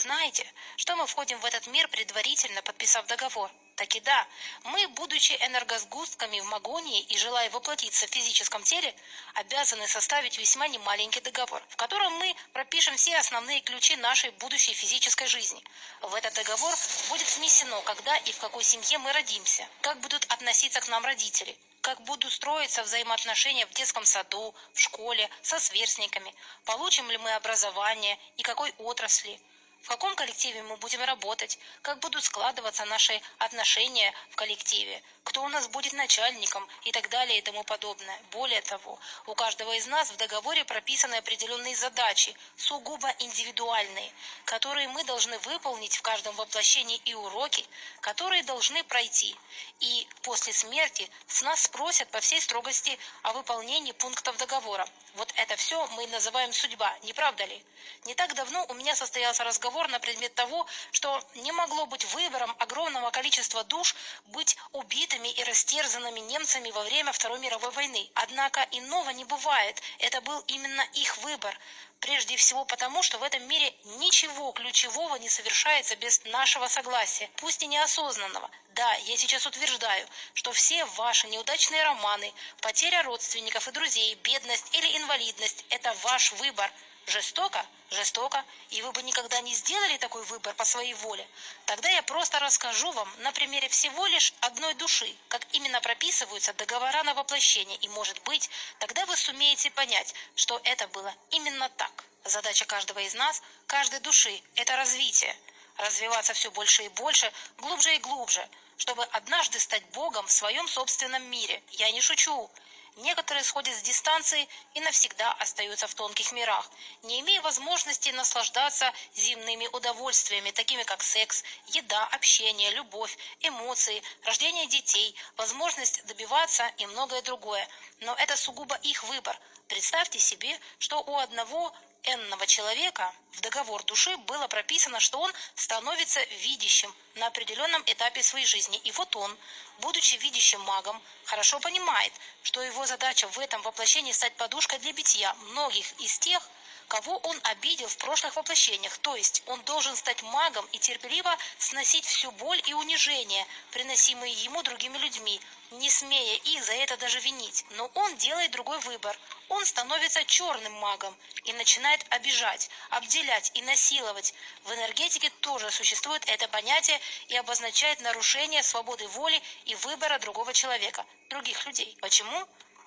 знаете, что мы входим в этот мир, предварительно подписав договор? Так и да, мы, будучи энергосгустками в Магонии и желая воплотиться в физическом теле, обязаны составить весьма немаленький договор, в котором мы пропишем все основные ключи нашей будущей физической жизни. В этот договор будет внесено, когда и в какой семье мы родимся, как будут относиться к нам родители, как будут строиться взаимоотношения в детском саду, в школе, со сверстниками, получим ли мы образование и какой отрасли, в каком коллективе мы будем работать, как будут складываться наши отношения в коллективе, кто у нас будет начальником и так далее и тому подобное. Более того, у каждого из нас в договоре прописаны определенные задачи, сугубо индивидуальные, которые мы должны выполнить в каждом воплощении, и уроки, которые должны пройти. И после смерти с нас спросят по всей строгости о выполнении пунктов договора. Вот это все мы называем судьба, не правда ли? Не так давно у меня состоялся разговор на предмет того, что не могло быть выбором огромного количества душ быть убитыми и растерзанными немцами во время Второй мировой войны. Однако иного не бывает, это был именно их выбор. Прежде всего потому, что в этом мире ничего ключевого не совершается без нашего согласия, пусть и неосознанного. Да, я сейчас утверждаю, что все ваши неудачные романы, потеря родственников и друзей, бедность или инвалидность – это ваш выбор. Жестоко? Жестоко. И вы бы никогда не сделали такой выбор по своей воле. Тогда я просто расскажу вам на примере всего лишь одной души, как именно прописываются договора на воплощение. И, может быть, тогда вы сумеете понять, что это было именно так. Задача каждого из нас, каждой души – это развитие. Развиваться все больше и больше, глубже и глубже, чтобы однажды стать Богом в своем собственном мире. Я не шучу. Некоторые сходят с дистанции и навсегда остаются в тонких мирах, не имея возможности наслаждаться земными удовольствиями, такими как секс, еда, общение, любовь, эмоции, рождение детей, возможность добиваться и многое другое. Но это сугубо их выбор. Представьте себе, что у одного энного человека в договор души было прописано, что он становится видящим на определенном этапе своей жизни. И вот он, будучи видящим магом, хорошо понимает, что его задача в этом воплощении стать подушкой для битья многих из тех, кого он обидел в прошлых воплощениях. То есть он должен стать магом и терпеливо сносить всю боль и унижение, приносимые ему другими людьми, не смея их за это даже винить. Но он делает другой выбор. Он становится черным магом и начинает обижать, обделять и насиловать. В энергетике тоже существует это понятие и обозначает нарушение свободы воли и выбора другого человека, других людей. Почему?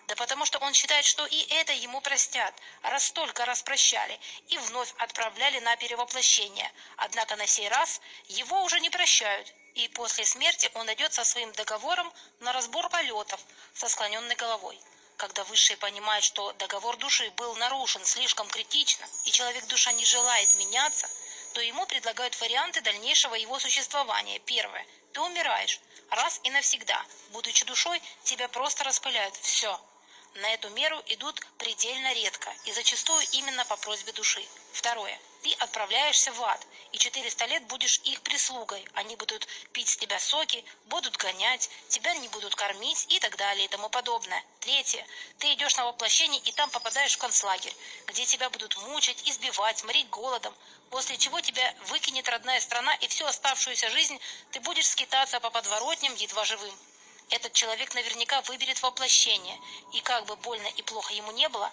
Да потому что он считает, что и это ему простят, раз столько раз прощали, и вновь отправляли на перевоплощение. Однако на сей раз его уже не прощают, и после смерти он идет со своим договором на разбор полетов со склоненной головой. Когда высшие понимают, что договор души был нарушен слишком критично, и человек-душа не желает меняться, то ему предлагают варианты дальнейшего его существования. Первое. Ты умираешь. Раз и навсегда. Будучи душой, тебя просто распыляют. Все. На эту меру идут предельно редко и зачастую именно по просьбе души. Второе. Ты отправляешься в ад, и 400 лет будешь их прислугой. Они будут пить с тебя соки, будут гонять, тебя не будут кормить и так далее и тому подобное. Третье. Ты идешь на воплощение и там попадаешь в концлагерь, где тебя будут мучить, избивать, морить голодом, после чего тебя выкинет родная страна, и всю оставшуюся жизнь ты будешь скитаться по подворотням едва живым. Этот человек наверняка выберет воплощение, и как бы больно и плохо ему не было,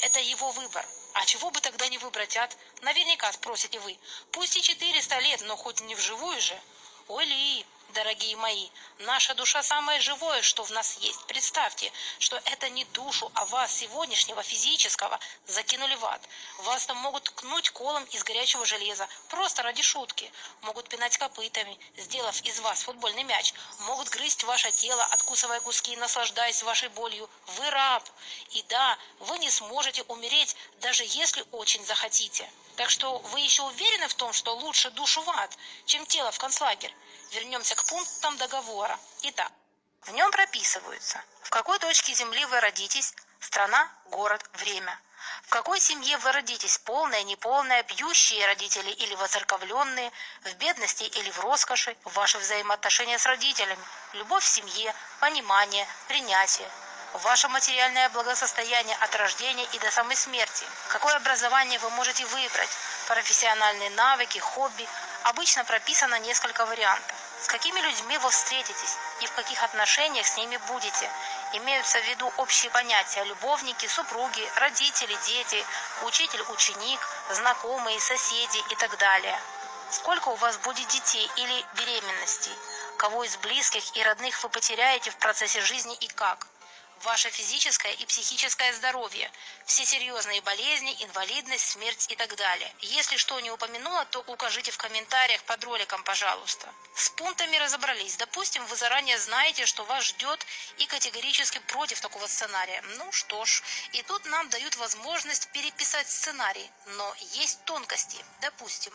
это его выбор. А чего бы тогда не выбрать ад? Наверняка спросите вы. Пусть и 400 лет, но хоть не вживую же. Ой ли, дорогие мои, наша душа самое живое, что в нас есть. Представьте, что это не душу, а вас сегодняшнего физического закинули в ад. Вас там могут ткнуть колом из горячего железа, просто ради шутки. Могут пинать копытами, сделав из вас футбольный мяч. Могут грызть ваше тело, откусывая куски и наслаждаясь вашей болью. Вы раб. И да, вы не сможете умереть, даже если очень захотите. Так что вы еще уверены в том, что лучше душу в ад, чем тело в концлагерь? Вернемся к пунктам договора. Итак, в нем прописываются, в какой точке Земли вы родитесь, страна, город, время. В какой семье вы родитесь, полная, неполная, пьющие родители или воцерковленные, в бедности или в роскоши, ваши взаимоотношения с родителями, любовь в семье, понимание, принятие. ваше материальное благосостояние от рождения и до самой смерти, какое образование вы можете выбрать, профессиональные навыки, хобби. Обычно прописано несколько вариантов. С какими людьми вы встретитесь и в каких отношениях с ними будете. Имеются в виду общие понятия: любовники, супруги, родители, дети, учитель-ученик, знакомые, соседи и так далее. Сколько у вас будет детей или беременностей? Кого из близких и родных вы потеряете в процессе жизни и как? Ваше физическое и психическое здоровье, все серьезные болезни, инвалидность, смерть и так далее. Если что не упомянула, то укажите в комментариях под роликом, пожалуйста. С пунктами разобрались. Допустим, вы заранее знаете, что вас ждет, и категорически против такого сценария. Ну что ж, и тут нам дают возможность переписать сценарий. Но есть тонкости. Допустим,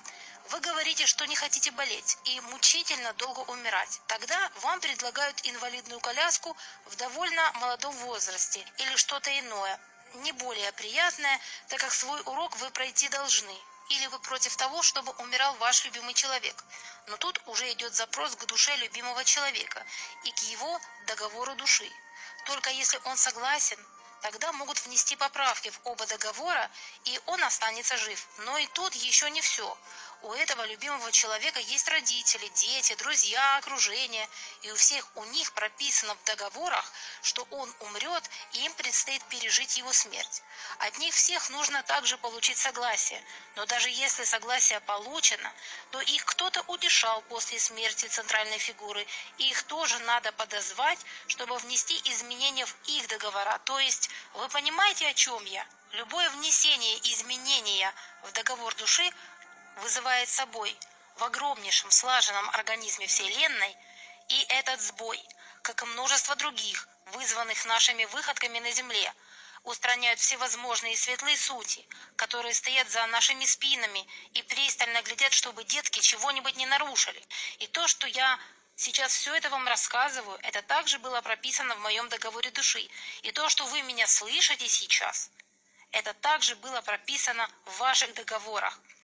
вы говорите, что не хотите болеть и мучительно долго умирать. Тогда вам предлагают инвалидную коляску в довольно молодом возрасте или что-то иное, не более приятное, так как свой урок вы пройти должны. Или вы против того, чтобы умирал ваш любимый человек. Но тут уже идет запрос к душе любимого человека и к его договору души. Только если он согласен, тогда могут внести поправки в оба договора, и он останется жив. Но и тут еще не все. У этого любимого человека есть родители, дети, друзья, окружение, и у всех у них прописано в договорах, что он умрет, и им предстоит пережить его смерть. От них всех нужно также получить согласие, но даже если согласие получено, то их кто-то утешал после смерти центральной фигуры, и их тоже надо подозвать, чтобы внести изменения в их договора. То есть, вы понимаете, о чем я? Любое внесение изменения в договор души вызывает собой в огромнейшем слаженном организме Вселенной и этот сбой, как и множество других, вызванных нашими выходками на Земле, устраняют всевозможные светлые сути, которые стоят за нашими спинами и пристально глядят, чтобы детки чего-нибудь не нарушили. И то, что я сейчас все это вам рассказываю, это также было прописано в моем договоре души. И то, что вы меня слышите сейчас, это также было прописано в ваших договорах.